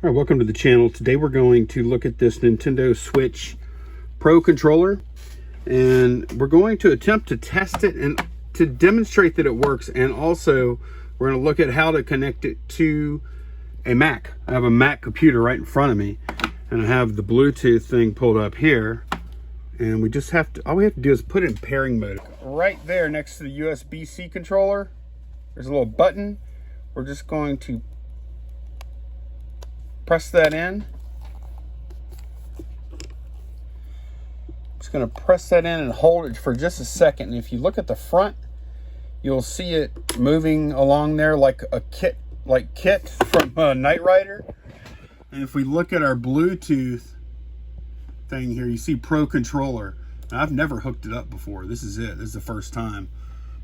All right, welcome to the channel. Today we're going to look at this Nintendo Switch Pro controller, and we're going to attempt to test it and to demonstrate that it works, and also we're going to look at how to connect it to a Mac. I have a Mac computer right in front of me, and I have the Bluetooth thing pulled up here, and we just have to, all we have to do is put it in pairing mode. Right there next to the USB-C controller, there's a little button. We're just going to press that in. Just going to press that in and hold it for just a second. And if you look at the front, you'll see it moving along there like a Kit from Knight Rider. And if we look at our Bluetooth thing here, you see Pro Controller. Now, I've never hooked it up before. This is it. This is the first time.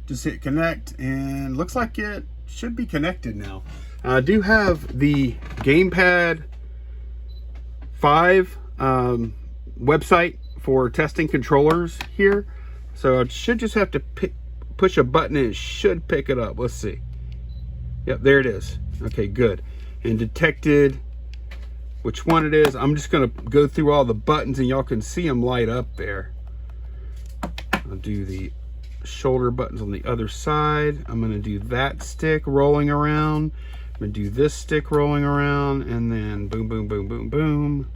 Just hit connect, and looks like it should be connected now. I do have the Gamepad 5 website for testing controllers here. So I should just have to push a button and it should pick it up. Let's see. Yep, there it is. Okay, good. And detected which one it is. I'm just going to go through all the buttons and y'all can see them light up there. I'll do the shoulder buttons on the other side. I'm going to do that stick rolling around. I'm going to do this stick rolling around, and then boom, boom, boom, boom, boom.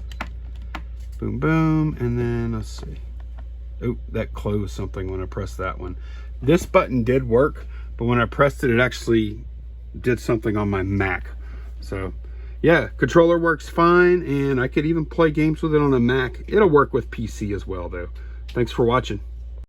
Boom, boom, and then let's see. Oh, that closed something when I pressed that one. This button did work, but when I pressed it, it actually did something on my Mac. So yeah, controller works fine, and I could even play games with it on a Mac. It'll work with PC as well though. Thanks for watching.